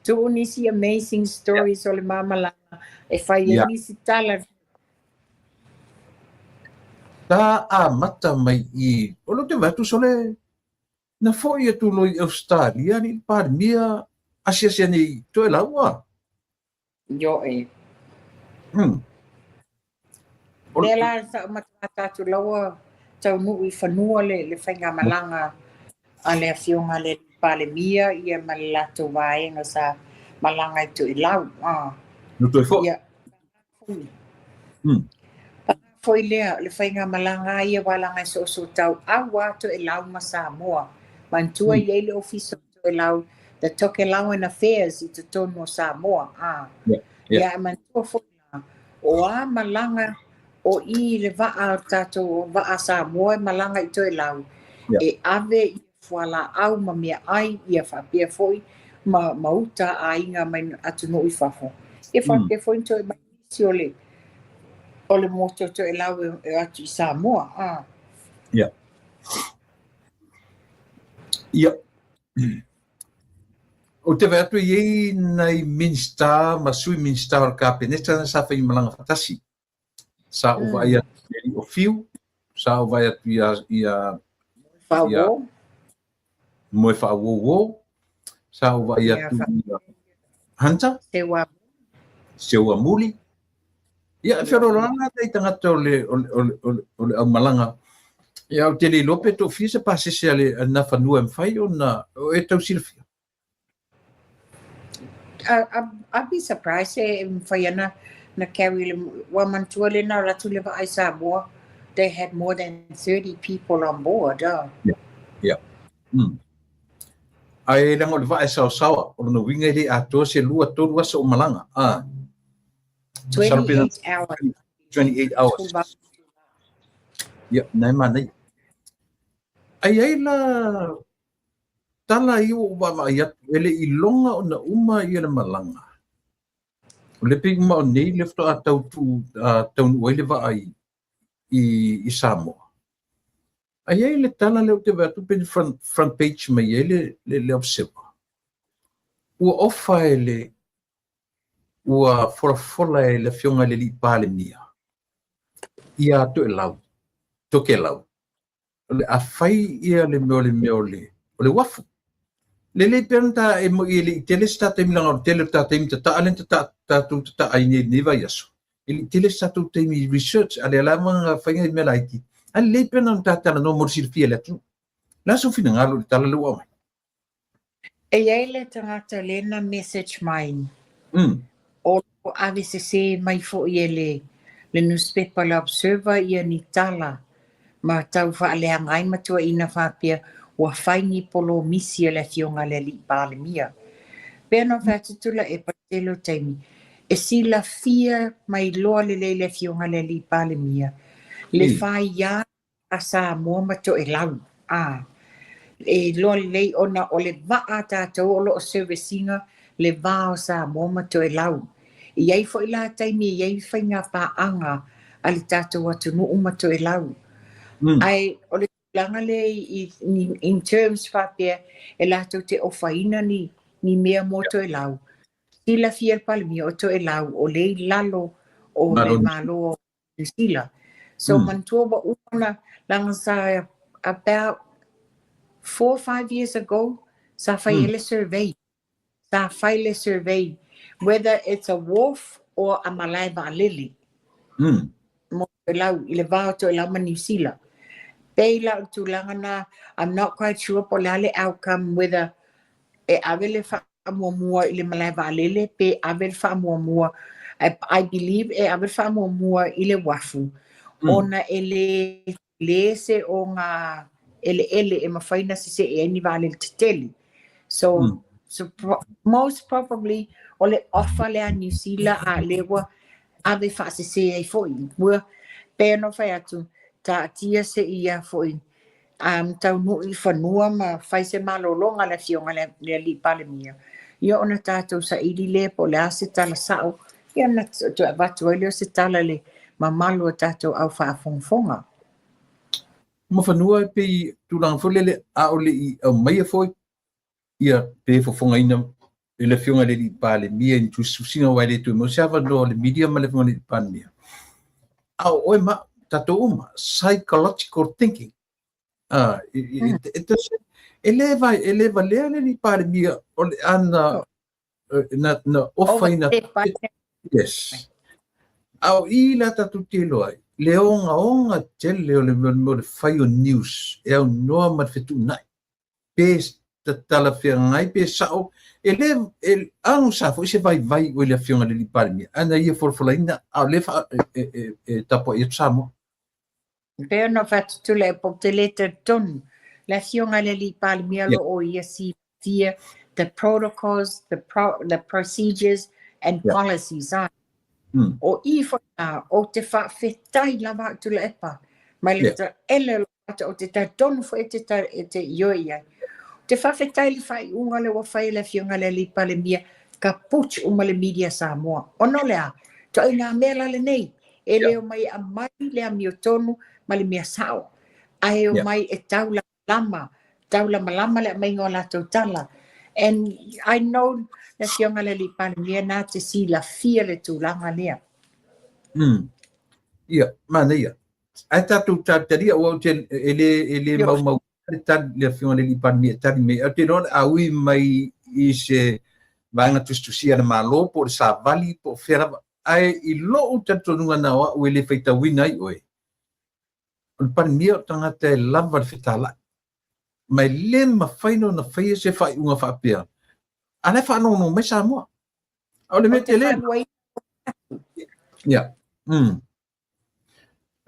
Tu nisi amazing stories o le mamalanga e whai e nisi tala. Ta a mata mai I olo te vatu sole na foi e tu loi Australia ni par mia asia ni to la wa. Yo e. Le la sa mata tu lawa tau nui whanua le whainga malanga a le fionga le pale mia ia malato vaenga sa malanga I tu I lau. No to fo. Ia. Foi lea le whainga malanga ia walanga so tau awa to E lau ma Samoa. Mantua I le ofiso to E lau the Toke Lauan Affairs I te tono Samoa. Ia mantua foi la. O a malanga o I le vaa tato vaa Samoa malanga I to E lau. E ave I fuala au ma mea ai ia whapia foi ma mauta a inga mai atu no I whafo. E whapia foi to E mai si ole. O le moto to E lau e atu I Samoa. Ia. Ia. O te vatu I nei minsta ma sui minsta o kapeneta na sa whai malanga fatasi. Sa o vai atu o fiu, sa o vai atu ia Whawo. Moe whawo, sa o vai atu ia hanta. Seua muli. Ia whero langa tei tangata o le au malanga. Ia o te li lope to fisa pasese ale na whanua mwhai o na o e tau silfia. I'd be surprised if na carry wa mantua le na ratu le vai Samoa. They had more than 30 people on board. Yeah. Ai lango le vai sawa o no winga le ato se lua tolu asa o malanga. 28 hours. 28 hours. Yeah, nai mana. Ai la tala I o wa ia ele I longa o na uma I le malanga. O le ping ma o nei le fto a tau nu ele va ai I Samoa. Ai le tala le o te vatu pen front page mai le obsewa. Ua ofa ele ua fola le fionga le li pale mia. Ia to e lau. Toke lau. Le a fai ia le meo le. O le wafu. Le penta e mo I tele sta te milanga o tele ta te ta alenta ta ai ni va yaso. Il tele sta tu te mi research ale la manga fainga me laiti. Al le pena ta no mo silfia le tu. La so fina ngalo tala le wa. E ele tangata le na message mine. O AVCC mai fo ele le newspaper le observer ia ni tala. Ma tau wha le angai matua ina whapia wa whaingi polo misi le fionga le li pale mia. Pena whatutula e patelo taimi. E sila fia mai loa le fionga le li pale mia. Le whai ia a Samoa matua e lau. E loa le ona o le vaa tātou o lo o servicinga le vaa o Samoa matua e lau. Iai fo ila taimi iai whainga paanga a le tātou atu nuu matua e lau. Ai o le langa le in terms whapea e lato te ofaina ni mea mo to e lau. Sila fia palmi o to e lau o le lalo o le malo o sila. So mantua wa una langa sa about 4 or 5 years ago sa fai ele survey. Sa fai le survey whether it's a wolf or a malaiva lily. Mo to e lau I le vao to e lau ma New Zealand. Peila tulanga na I'm not quite sure po lale outcome whether e avele fa mua I le malaiva lele pe avele fa mua I believe e avele fa mua I le wafu ona ele se o nga ele e mafaina se e ni vale tele so most probably ole offer le New Zealand a lewa ave fa se e foi mo pe no fa atu ta tia se ia foi tau no I whanua ma fai se malolonga le fionga le li pale mia. Ia ona tātou sa ili le po le ase tala sao. Ia na tu avatu ele o se tala le ma malu tātou au whaafonga. Ma whanua pe tu lang fo lele a ole I au mai foi. Ia pe fo fonga ina le fionga le pale mia in tu susinga wa le tu mo sava no le media ma le fionga le pan mia au oi ma tato uma psychological thinking eleva le pale mia o le ana na ofa ina yes au I la tatu te loai le onga tele o le mo le fai o news e au noa ma fetu nai pe tala fia ngai pe sao ele anu sa fo se vai o le fionga le palmi ana ia forfolaina au le fa tapo ia samo Pea no fatu tule po te leta tonu. La fionga le li palmi alo o ia si tia the protocols, the procedures and policies. O I fo o te fa fetai lava tule epa. Mai le ta ele o te ta tonu fo e te ioia. Te whawhetai le whai unga le wawhai le fionga le li pale mia ka puch uma le media Samoa. Ono lea, to i ngā mea le nei, e leo mai a mai le a mio tonu ma le mea sao. Ai o mai e taula lama le a mai ngō lato tala. And I know le fionga le li pale mia nā te si la fia le tūlanga lea. Ia, mana ia. Ai tatu taria o te ele mau le fionga le li pale mia tari me. O te non a ui mai I se vanga tustusia na malo po sa vali po fera ai I lo tatonunga na o ele feita wina I oe. On pan mia tanga te lava fetala. Mai le ma faino na faia se fai unga fa pia. Ana fa no me sa mo. O le mete le. Ya.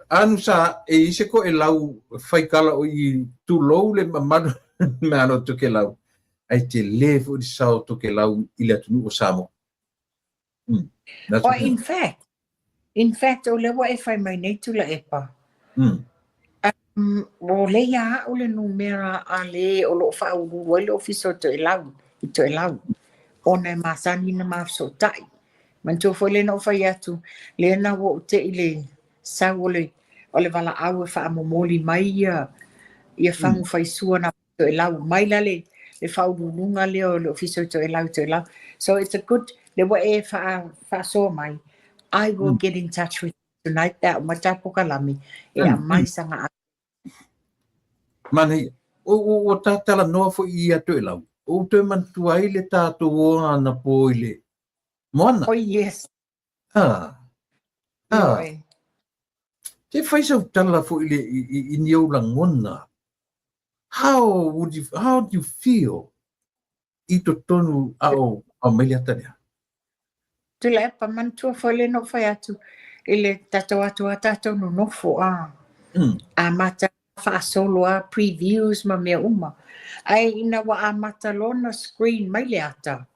Anu sa e ise ko e lau fai kala o I tu lou le mamano me ano to ke lau. Ai te levo di sao to ke lau I le tunu o Samo. In fact, o lewa e fai mai nei tula epa. O le ia o le numera a le o lo fa o le ofiso to e lau. Ona e masani na mafso tai. Man to fo le no fai atu. Le na wo te I le sa o le wala au e fa momoli mai ia fangu fai sua na to e lau. Mai la le fa ununga le o le ofiso to e lau. So it's a good, le wa e fa so mai. I will get in touch with you tonight that matapo kalami e a mai sanga Mane o tatala no fo I atu e lau. O te mantu ai le tato o ana po I le. Mona. Oh yes. Te fai sa tala fo I le I niau langona. How do you feel? I to tonu au mai ata lea. Tu le pa mantua fo le no fai atu. Ile tato atu a tato no nofo a. A mata fa solo a previews ma mea uma. Ai ina wa a mata lona screen mai le ata.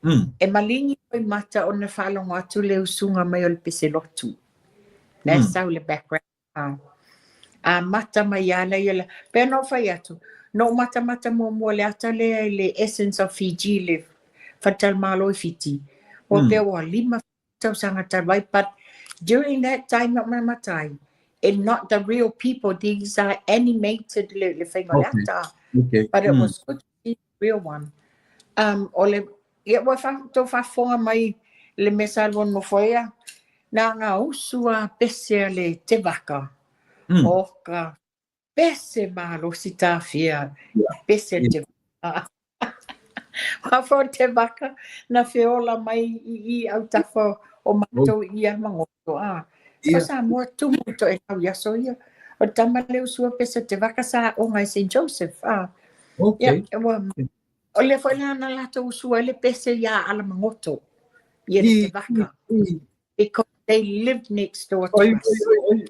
E malingi koi mata o na whalongo atu le usunga mai o le pese lotu. Na sau le background. A mata mai ala yala. Pea no fai atu. No mata mua le ata le essence of Fiji le fatal malo I fiti. O pea wa 5 tau sanga tarwai. But during that time of my matai, and not the real people, these are animated le whainga le ata. But it was good to see the real one. O le ia wa to fa fonga mai le mesalo no foia na nga usua pese le te vaka o ka pese malo sita fia pese te vaka ha fo te vaka na feola mai I au tafo o mato ia mangoto so sa mo tu to e au ya so ia o tama le usua pese te vaka sa o ngai St. Joseph o le foi na lato usua le pese ia ala mangoto ia te vaka because they lived next door to us.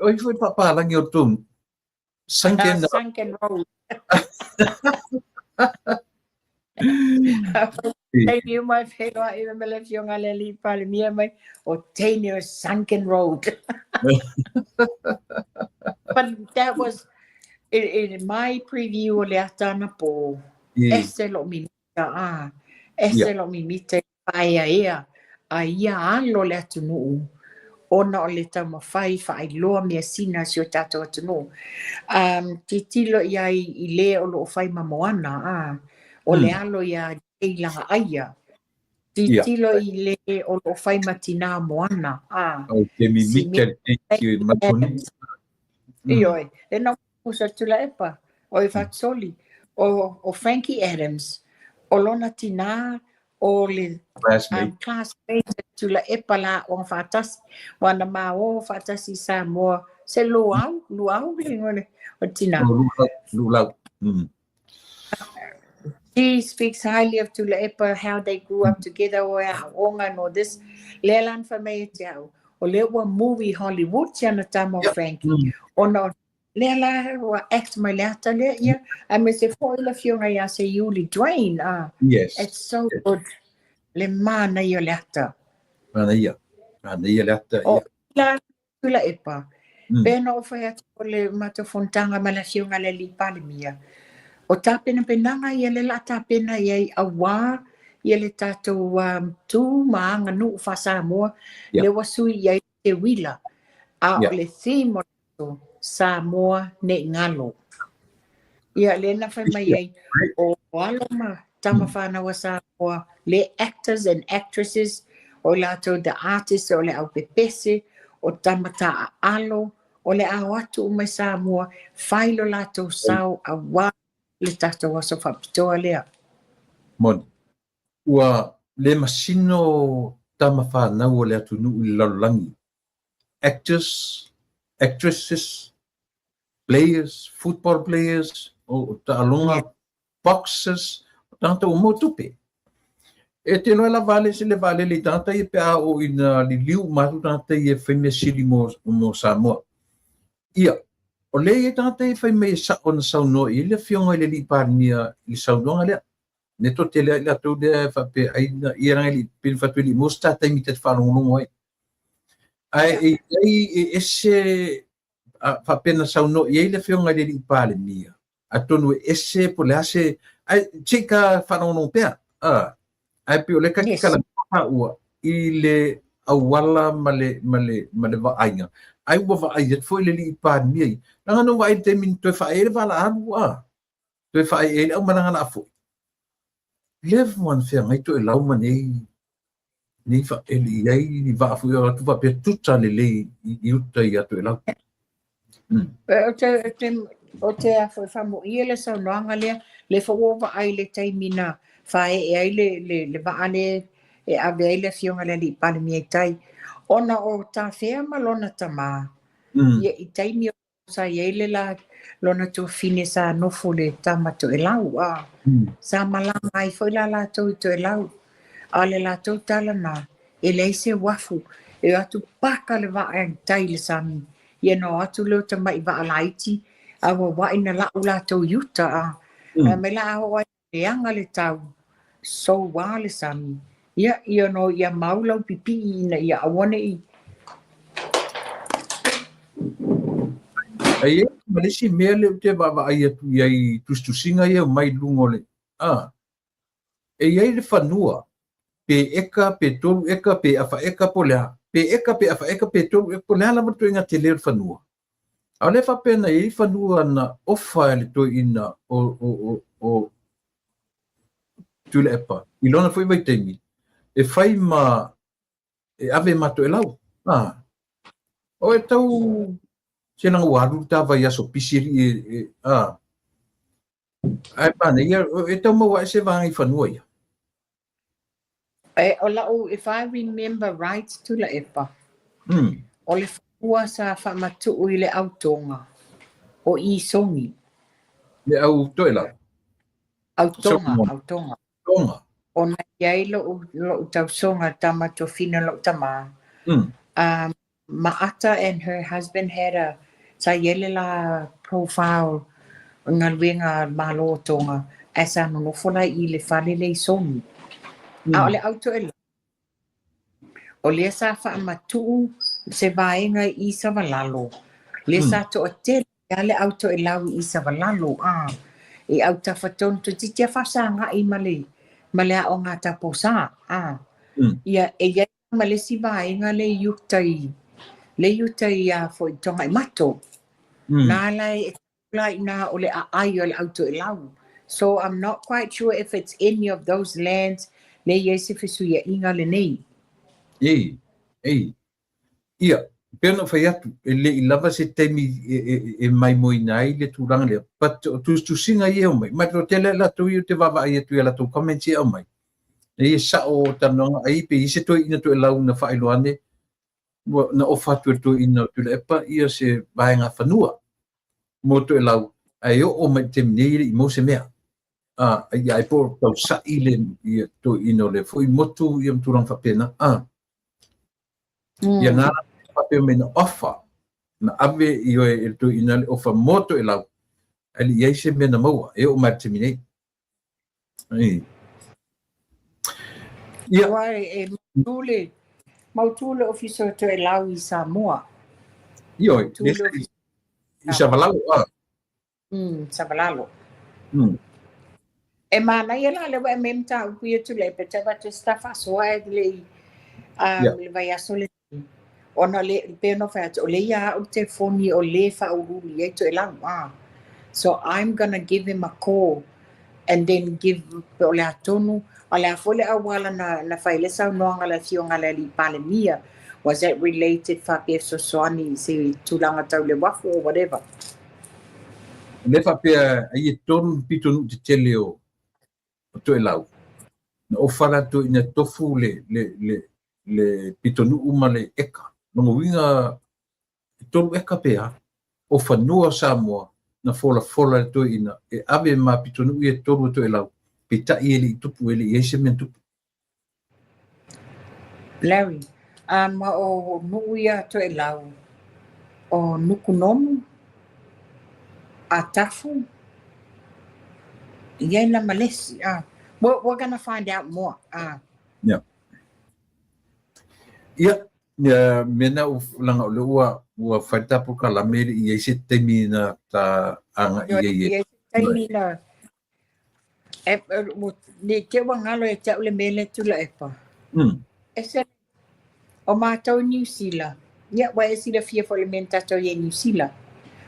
Oi foi papa langi o tum. Sunken Road. Thank you, my fellow. I remember if you are li palmia mai or 10 years Sunken Road. But that was in my preview le atana po. Ese lo mimita ese lo mimita paia ia a ia alo le atunu ona o le tama fai loa mea sina si o tato atunu titilo ia I le o lo fai mamoana o le alo ia langa aia titilo i le o lo fai matina moana. O te mimika te matoni. Ioi, e na usa tula epa, o i fatsoli, o Frankie Adams, o lona tina, o le classmate tula epa la o fatasi, wana ma o fatasi sa moa, se luau ngole, o tina. Lulau. She speaks highly of Tula Epa, how they grew up together, o onga no this. Lelan fa me tiao. O le wa movie Hollywood tiana tamo Frankie. O no lela wa act my lata le ya. I me se foila fionga ya se Yuli Dwayne. Yes. It's so good. Le mana yo lata. Ana ia lata. O la Tula Epa. Pena o fa o le mato fontanga mala fionga le li palimia. O tāpena penanga ia le la tāpena iai awa ia le tātou tū maanga nuu whasa moa le wasui iai te wila a o le thimo Samoa ne ngalo. Ia le na whai mai iai o aloma tama whanawa Samoa le actors and actresses o lātou the artists o le au pepese o tamata a alo o le au atu o mai Samoa whailo lātou sau awa le tātou aso whapitoa lea. Moni. Ua le masino tama whanau o le atu nuu i lalangi. Actors, actresses, players, football players, o ta'alonga, boxers, o tangata o motupe. E te loa la vale se le vale le tangata i pea o ina li liu matu tangata i e whaimea sili mo Samoa. Ia. O le e tangata i whai mei sa o na saunoa i le fionga i le li pārnia i saunoa lea. Ne to te lea i latou lea e whape aina i rangai li pin whatu li mo stata i mi te whanongonongo ai. Ai e ese whape na saunoa i le fionga i le li pārnia. A tonu e ese po le ase ai tika whanongonongo pea. Ai pe o le kakikala ua i le awala ma le waainga. Ai ua waai et foi le li pārnia i. Nanga no wai te min toi whae le wala anu toi whae e au mananga na foi. Lev man fea ngai toi lau manei ni wha e li ei ni wa fui o tu wapea tuta le lei i uta i atu e lau. O te a foi whamu i le sau noanga lea le whaowa ai le taimina whae e ai le waane e ave ai le fionga le li palemi e tai. Ona o ta whea malona tamaa. Ia i taimi o sa iele la lona tu fine sa nofo le tamato e lau sa malanga ai foi la to e lau a le la to tala na e le se wafu e atu paka le va ai tai le sami ia no atu le ta mai va alaiti a wa ina la ula to yuta me la o e anga le tau so wa le sami ia no ia maula pipi ina ia awone i Ai malisi mea le te baba ai atu iai tustusinga ia mai lungole. E iai le whanua. Pe eka, pe tolu eka, pe afa eka po lea. Pe eka, pe afa eka, pe tolu eka po lea lama tu inga te leo whanua. A le whapena i whanua na ofa le to ina o tule epa. I lona fui vai teimi. E whai ma e ave mato e lau. O e tau se nang waru ta vai aso pisiri ai pane ia e tau maua se vangai whanua ia. O lau, if I remember right, tula epa. O le whanua sa whamatu i le autonga. O i songi. Le au toila. Autonga. Tonga. O na iai lo tau songa tamato fina lo tama. Maata and her husband had a sa yele la profile nga luenga malo tonga asa no fola I le fale le songi. A ole auto ele. O le sa fa matu se vaenga I Savalalo. Le sa to hotel ale auto e lau I Savalalo e au tafaton to titia fasanga I male o ngata posa ia e ia male si vaenga le yutai a foi tonga I mato na lai na ole a ai ole auto e lau. So I'm not quite sure if it's any of those lands le ia se fesuia inga le nei. Ei. Ia, pena fai atu, le I lava se taimi mai moina ai le tūranga lea. But tu singa I au mai. Mai to tele la tu I te wawa ai atu la tu commenti au mai. E sa o tanonga ai pe ise to ina to lau na whailoane na ofatu to ina tu le epa ia se vaenga whanua. Mo to lau ai o mai te mnei I mo se mea. Ai ai po tau sa ile ia to ina le foi motu I am turang whapena. Ia ngā whapena me na ofa na ave I o e to ina le ofa moto lau. Ali iai se mea na maua e o mai te mnei. Ia e mautule officer to lau I Samoa. Ia I Savalalo. Savalalo. E mana ia la le wa memta u ia tu le peta ba te stafa so ai le le vai aso le ona le pe no fa o le ia o te foni o le fa u le to ela so I'm going to give him a call and then give o le atonu o le afole awala na faile sa no ngala fionga le li palemia. Was that related fa pe so soani se tulanga tau le wafu or whatever. Le fa pe ai ton pitonu te tele o to elau na ofara to ina tofu le pitonu umale eka no winga to eka pe o fanua Samoa na fola to ina e ave ma pitonu e toru to elau pita ele tupu ele ese mentu Larry ma o nuia to elau o nukunomu a tafu Yena Malesi. We're going to find out more. Yeah, mena langa ua faita po kala meri I ese temi na ta anga I temi na ne te wangalo e te ule mele tula epa. Ese o mātou New Zealand. Ia wa esi da fia fo le menta tau ye New Zealand.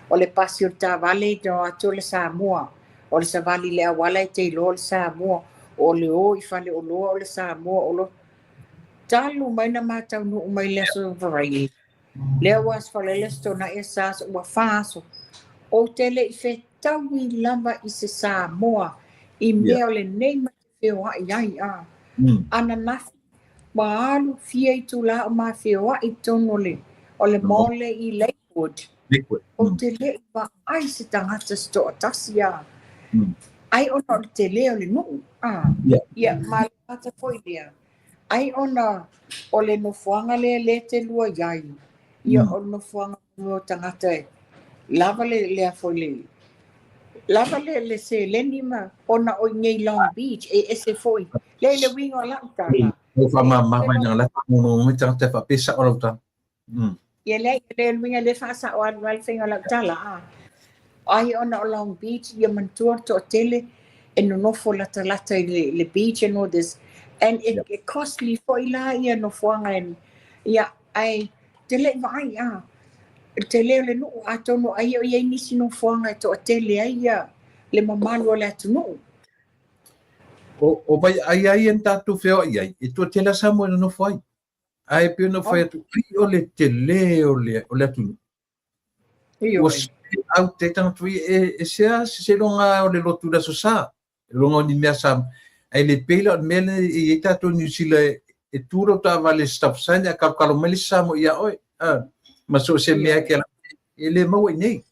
O le pasi o ta vale do ato le Samoa. O le savali le awala te ilo le Samoa. O le o I fale o loa o le Samoa o lo talu mai na matau no mai le so varai le was fale le sto na esas o faso o tele I fe tawi lava I se Samoa I mea le nei ma feo ai ana nafi maalu fia I tula o ma feo ai tono le o le mole I Lakewood o tele ba ai se tangata sto atasia ai ona tele o le no ia malata foi dia ai ona o le nofuanga le te lua iai ia o nofuanga o tangata lava le afole lava le se lenima ona o ngei Long Beach ese foi le wingo la tala o fa mama na la no me tangata fa pesa o la ia le winga le fa sa o al finga la tala ai ona o Long Beach ia mantua to tele e no nofo lata le beach and all this and it costly for ila ia no fuanga and ia ai tele vai tele le no atono ai ia nisi no fuanga to tele ai ia le mamalo le atono o vai ai entatu feo ai e to tele samo no foi ai pe no foi tu o le tele o le atono was out te tanto e se longa o le lotu da sosa longa ni mea sam ai le pela mele e tato New Zealand e turo ta vale stop sign a kalo mele samo ia oi ma so se mea ke ele mau nei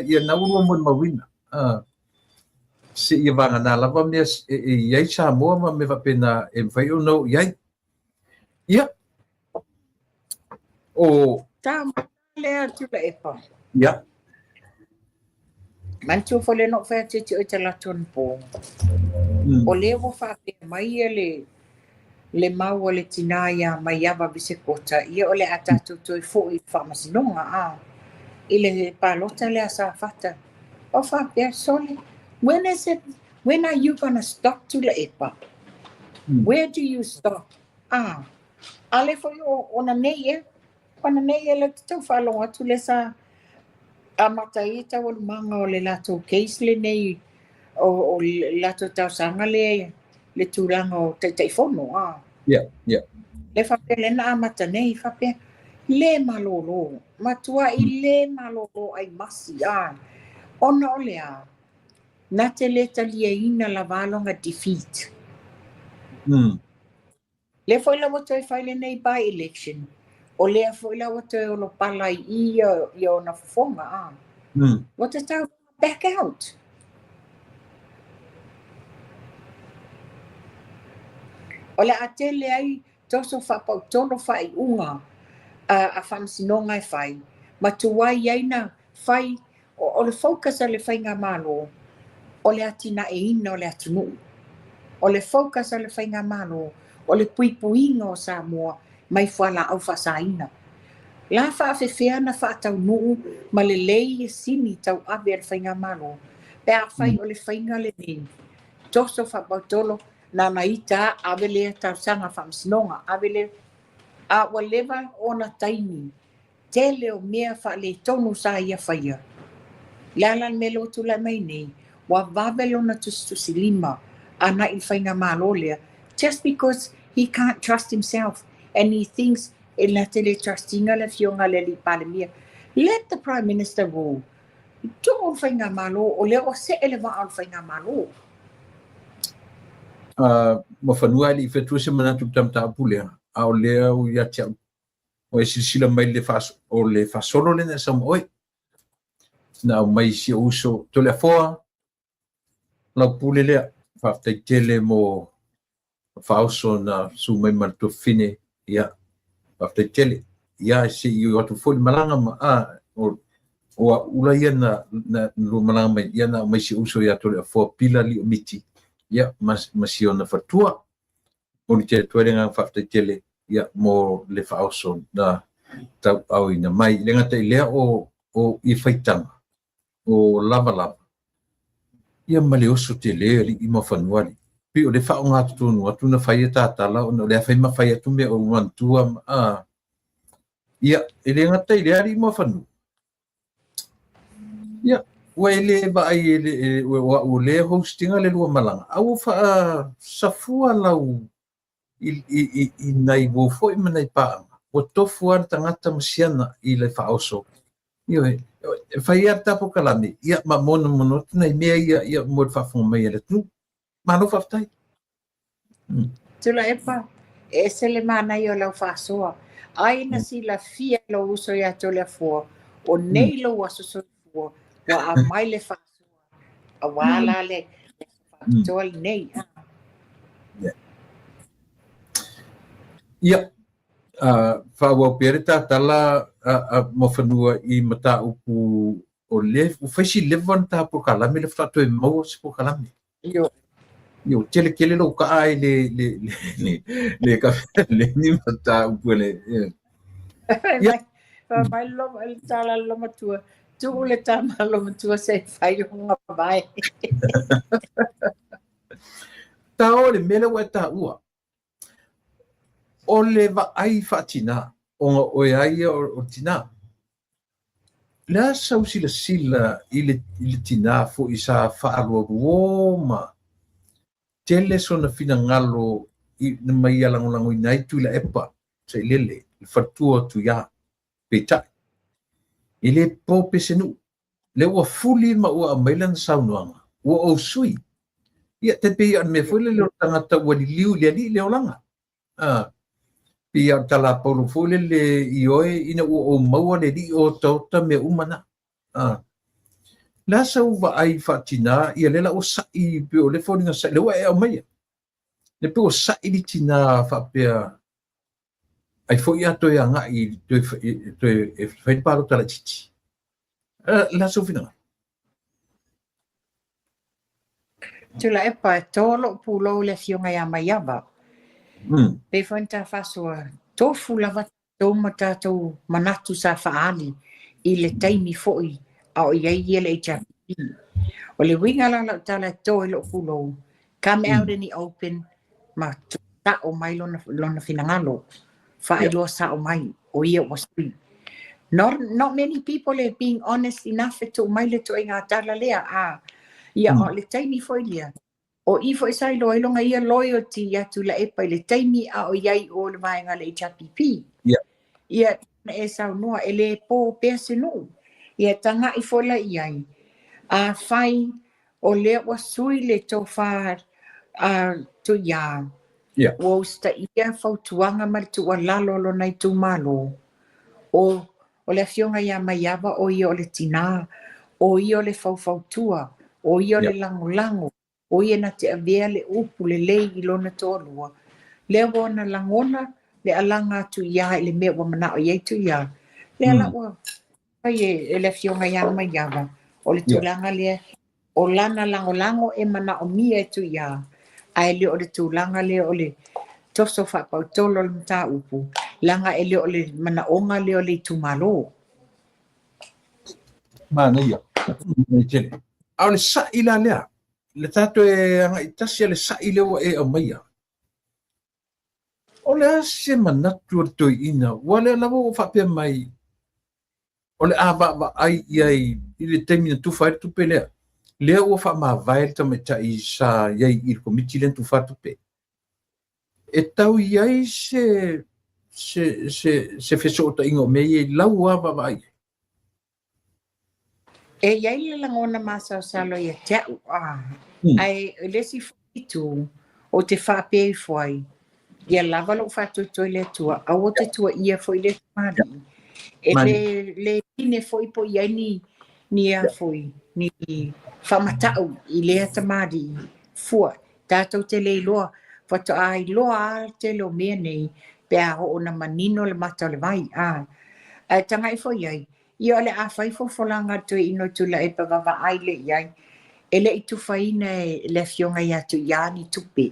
ia na uno mo mawina se ia vanga na lava me ia Samoa ma me va pena e vai o no ia o tam le tu le epa ia mantu fole no fa te te la ton po o le wo fa mai le mau le tinaya mai ava bise kota ia ole atatu to fo I farmasinonga ile palota le asa fata o fa persone when are you going to stop to le epa where do you stop ale fo ona nei le to fa lo tu le sa amataita o manga o le lato case le nei o lato tau sanga le le tūlanga o te whono. Yeah, yeah. Le whape le na amata nei whape le malolo. Matua I le malolo ai masi Ona o lea. Na te le talia ina la valonga defeat. Le foi la wato e whaile nei by election. O lea foi la wato e lo pala I o na fofonga. What is that? Back out. O le atele ai toso whapau tono whai unga a whamsinonga e whai. Ma tuwai aina whai o le focus a le whai ngā malo. O le atina e ina o le atunu. O le focus a le whai ngā malo. O le puipuinga o Samoa mai whala au whasaina. La whaafewhea na whaatau nuu ma le lei e sini tau awe al whai ngā malo. Pea whai o le whai ngā le nei. Toso whapau tolo na ita avele tau sanga whamsinonga. Avele a walewa o na taini. Tele o mea wha le tonu sa ia whaia. Lalan me lo tula mai nei. Wa vavelo na tustusi lima. Ana I whainga malo lea. Just because he can't trust himself. And he thinks e la tele trustinga le fionga le li palemia. Let the Prime Minister rule. Tu o whainga malo o leo se eleva al whainga malo. Ma whanua li whetua se manatu tam tāpu lea. A o lea o ia tia o e sila mai le o le whasolo le na sam oi. Na o mai si uso to le foa. Lau pule lea. Whaftai tele mo whauso na su mai martu fine. Ia. Whaftai tele. Ia se I o atu foli malanga ma o ula ia na lu malanga mai. Ia na o mai si uso ia to le foa pila li o miti. Ia masio na fatua o ni te tuerenga whaftai tele ia mo le whaoso na tau au ina mai le ngata I lea o I whaitanga o lava ia male oso te lea li I ma whanua li pi o le whao ngā tutunu atu na whaia tātala o na lea whai ma whaia tu mea o mantua ia le ngata I lea li I ma whanua ia Wele ba ai o le hostinga le lua malanga. Au fa safua lau I nai wo fo I manai pa. O tofu ar tangata masiana I le faoso. Io fai ar tapo kalame. Ia ma mono na mea ia mo fa fo mai le tu. Ma no faftai. Tula epa e se le mana I o lau fasoa. Ai na si la fia lo uso ia to le fo. O nei lo aso so fo. Wa a mai le whaasua, a wala le whaatoa nei. Ia, whaua pere tātala ma whanua I mata upu o le, u whaisi lewan tā po kalame le whato e maua se po kalame. Yo, tele kele lo ka ai le ka le ni mata upu le. Mai lo, el tala lo matua. Tu le tamalo matua se whai hunga vai. Ta ole mele wa ta ua. Ole va ai fatina. O e ai o tina. La sau sila ile tina fo isa whaarua ruoma. Tele so na fina ngalo na mai alangolango I nai tu la epa. Sa ilele. Fatua tu ya. Peta. Ile po pesenu le ua fuli ma ua mailan saunuanga ua o sui ia te pe an me fuli le tangata ua liu le ali le olanga pia tala polo fuli le ioe ina ua o maua le li o tauta me umana la sau va ai fatina ia lela o sai pe o le foli nga sai le ua e o mai le pe o sai li tina fa pe ai fo ia to ia nga I to e fai paro tala titi la sofina Tula epa tolo pulo le fionga ia mai aba pe fonta fasua tofu lava tomata to manatu sa faali I le taimi foi a o ia le HRP o le winga la tala to lo pulo come out in the open ma ta o mai lona finangalo fa ilo sa o mai o ia was free. Not many people are being honest enough to mai le to inga tala lea ia o le taimi foi lea O i fo isai lo ilonga ia loyalty ya tu la epa le taimi a o iai o le vaenga le HRPP. Ia e sau noa e le po pese no. Ia tanga i fola iai. A fai o le wasui le tofa tu ia. O sta ia fautuanga ma tu walalo lo nai tu malo. O le afionga ia maiava o ia o le tina. O ia o le faufautua. O ia o le lango. O ia na te avea le upu le lei i lona tōlua. Le wana langona, le alanga tu ia le mea wa mana o iei tu ia. Le ala ua, pai e le fionga ia mai iawa. O le tūlanga le, o lana lango e mana o mia e tu ia. Ai le o le tūlanga le o le toso whapau tolo le mta upu. Langa e le o le mana onga le o le tūmalo. Mana ia. Au le sa ila lea. Le tato e anga itasi le sa ilewa e o maia. O le ase manatu o toi ina, wale lawa o whapea mai, o le aba ai iai, i le temi na tuwha e tupe lea. Lea ua wha maa vai ta me ta i sa iai i komiti len tuwha tupe. E tau iai se feso o ta ingo me i lau aba ai. E iai le langona masa o salo ia teau. Ai lesi fitu o te whapea i fuai. Ia lava lo fatu toi le tua. Awo te tua ia foi le mari. E le ine foi po ia ni a foi. Ni whamatau i lea ta mari. Fua. Tātou te le loa. Fatu ai loa te lo mea nei. Pea ho o na manino le mata le vai. Tanga i foi ai. Ia le a fai fo folanga tu ino tu la e pa vava ai le iai. Ele i tu faina le fionga ia tu ia ni tupe.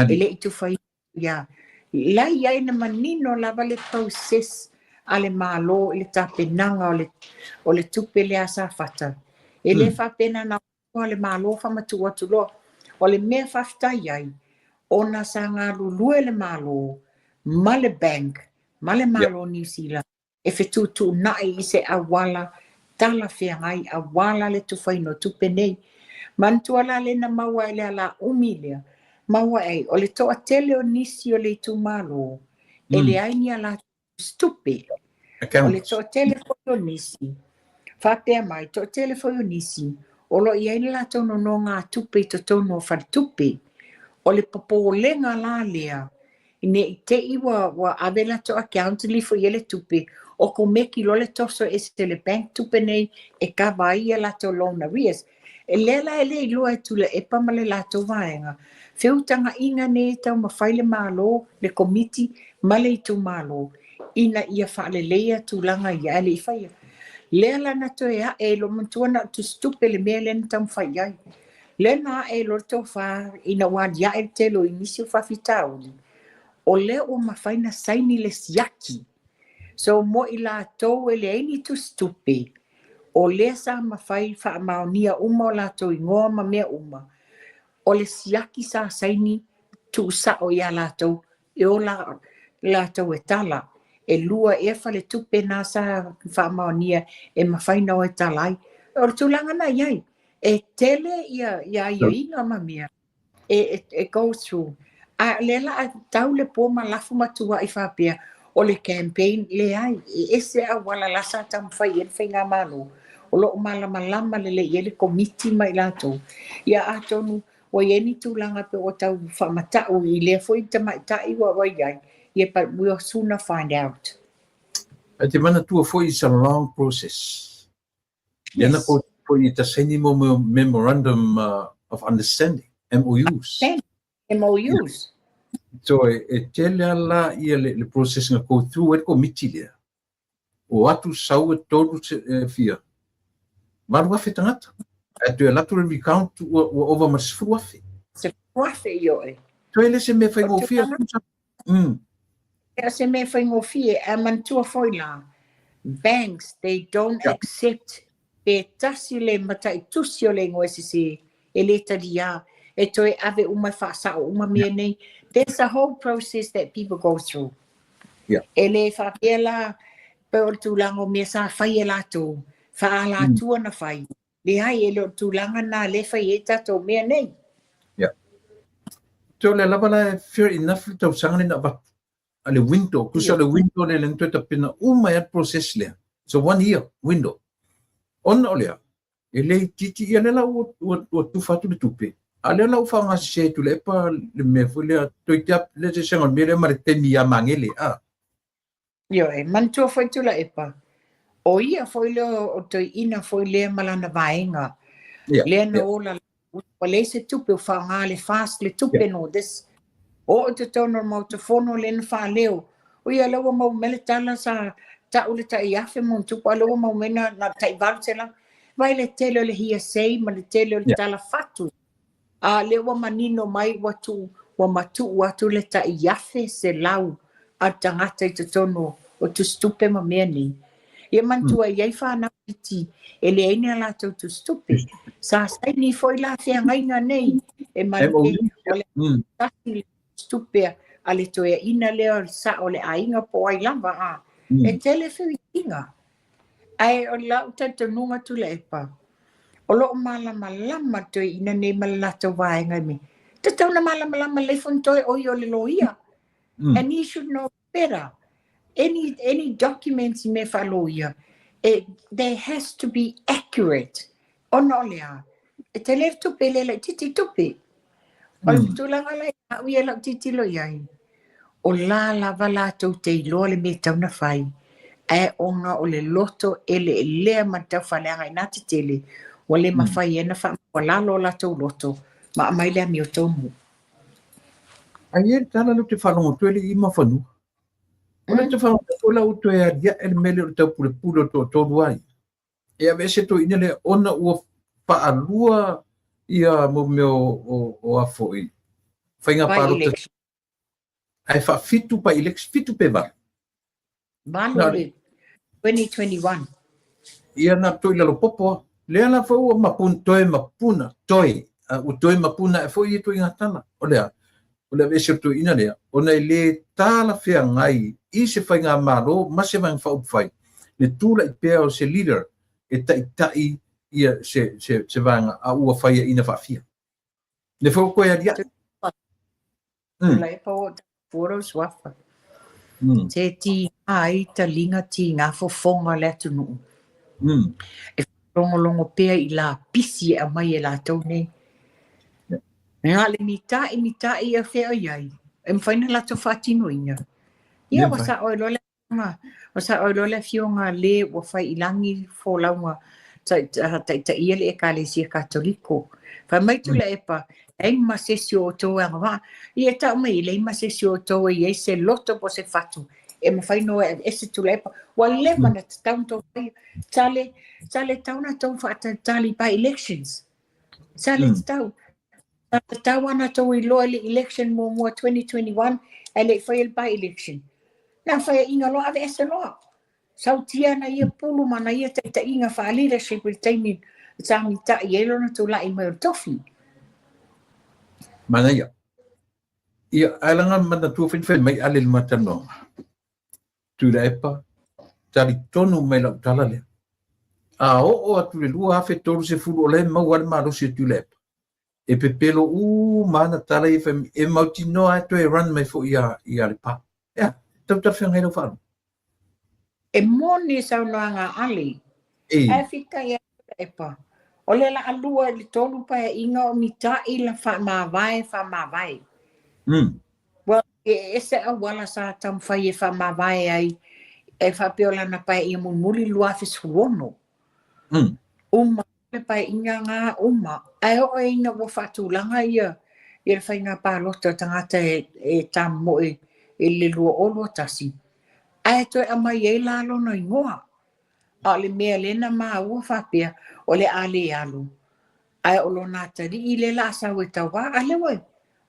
Ele i tu faina ia. La ia na manino lava le process ale malo le tapenanga o le tupe le asa fata. Ele fa pena na o le malo fa matu atu lo. O le mea fafta iai. Ona sanga lulu le malo. Male bank. Male malo New Zealand. E fetutu nai i se awala tala whiangai awala le tuwhaino tupe nei. Mantua la le na maua ele ala umilea. Maua ei, o le toa tele o nisi o le tu malo. Ele aini ala stupe. O le toa tele o nisi. Whapea mai, toa tele o nisi. O lo i aini la tono no ngā tupe to tono o whare tupe. O le popo lenga la lea. Ine i te iwa wa avela to account li fo yele tupe. O ko meki lo le toso e se le bank tupe nei e ka vai la to loan arrears. E lela ele i loa e tula e pamale la to vaenga. Whiutanga inga ne tau mawhaile malo le komiti male i tu malo. Ina ia whaale leia tu langa i ale i whaia. Lela na to ea e lo mantua na tu stupe le mea lena tau whaiai. Lena e lo to wha ina wad ya e te lo inisi whawhitauli. O le o mawhaina saini le siaki. So mo i la tau e le eini tu stupe. O le sa mawhai wha maonia uma o la tau ingoa ma mea uma. O le siaki sa saini tu sa o ia la tau. E o la tau e tala. E lua e fa le tupe na sa wha maonia e mawhaina o e talai. O le tulanga na iai. E tele ia inga ma mea. E go through. A lela a tau le po malafu matua i whapea o le campaign le ai. E se a wala lasa tam whai en whainga malo. O lo malama le ele komiti mai lato. Ia a tonu o ieni tūlanga pe o tau whamatau i le fwoi ta mai tai wa wai ai. Ia but we'll sooner find out. A te mana tua foi is a long process. Yes. Iana po i ta seni mo memorandum of understanding, MOUs. MOUs. So e tele ala ia le process nga go through e komiti lea. O atu sau e tolu fia. Maru afe tangata. E tu e latu le recount o over mas fruafe. Se fruafe io e. Tu ele se me fai ngofia. Se me fai ngofia e mantua foi la. Banks, they don't accept e tasi le matai tusi o le ngoesisi e le tadia. E toi ave uma whaasa o uma mea nei. There's a whole process that people go through. Yeah. E le whapiela pe o tūlango mea sa whai e lato. Wha la tua na whai. Le hai e lo tūlanga na le whai e tato mea nei. to le lava la fair enough to sanga na ba ale window kusa le window le lento ta pina ya process le so 1 year window on olea ele titi ele la o tu fatu le tupe ale la fa nga se tu le pa le me fole to tap le se sanga me le mare temi ya mangele yo e man tu foi tu la epa o ia foi le o to ina foi le malana vaenga le no la o le se tupe fa nga le fast le tupe no this o te tono mo te fono le fa leo o ia lo mo mele tala sa ta ule ta ia fe mo tu pa lo mo mena na tai varsela vai le tele le hia sei ma le tele le tala fatu a le wa manino mai watu wa matu watu le ta ia fe se lau a tangata te tono o tu stupe ma meni ia mantua ia fa na piti ele ina la tu stupe sa sai ni foi la fe ngaina nei e mai ole stupe ale to e ina le sa ole ainga po ai lava e tele fe inga ai o la uta nunga tu le pa o lo malama to ina nei mala to vai ngai me te tau na malama le fon to o yo le loia and you should know better any documents me fa loia they has to be accurate onolea e tele tu pele le titi tupi o tu la ngala ia la titi lo yai o la vala to te lo le me tau na fai e onga o le loto ele le ma tau fa le ngai na tele o le mawhai e na wha o lalo la tau loto ma mai le mi o tau mu ai e tala lu te whanongo tuele i ma whanu o le te whanongo o la uto e aria e mele o tau pule pule o tau ruai e a vese to ina le ona ua paalua ia mo meo o afo i whainga paro te ai wha fitu pa election fitu pe var Valo le 2021 ia na toi lalo popo le ala fa o mapun toi mapuna toi o toi mapuna e foi to ingatana o le vese to ina le ona le tala fe ngai i se fa nga malo ma se van fa upfai le tula i pe o se leader e tai ia se vanga a ua fa ina fa fia le fo ko ia le po foros wafa te ti ai ta linga ti nga fo fonga le tunu longo pea i la pisi a mai e la tau nei. Nga le mita i a whea iai. E mwhaina la tau whatino inga. Ia wasa oilole nga. Wasa oilole fionga le wa whai ilangi fo launga ta ia le e ka le sia katoliko. Whai mai tu le epa, eng masesio o tau anga wa. Ia tau mai le masesio o tau i se loto po se whatu. E mwhaino e se tu le epa. Wa le mana tau tau Sale tau na tau whaata tali by elections. Sale tau ana tau i loa le election mo 2021 e le whael by election. Na whae inga loa ave ese loa. Sau tia na ia pulu mana ia ta inga wha leadership with taimi tangi ta i elo na tau la i mai tofi. Mana ia. Ia alangan mana tu fin mai alil matano. Tu la epa. Tali tonu mai la tala le. O atu le lua hafe tolu se fulu o le mau ale malo se tulep. E pepelo mana tala e mautino ato e run mai fo ia le pa. Ia, tau whengai no whanu. E moni sau noanga ali. E fika ia e pa. O le la alua le tolu pa e inga o mita i la wha mawai. Well, e se a wala sa tam whai e wha mawai ai e wha peola na pa e muli lua fis huono. Le pai inga ngā ai o ina wa whatulanga ia le whainga pālota tangata e tamo e le lua olo tasi ai toi amai e lalo no ingoa a le mea lena maa ua whapea o le ale alu ai o lo nata di i le la sawe tawa a le wai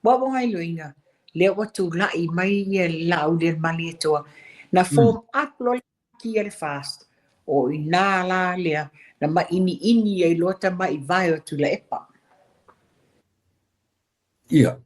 wawonga ilo inga le watu lai mai ia lau le mali e toa na form up lo ki ele fast o ina la lea na ma ini e lota mai vai o tu le epa. Ia.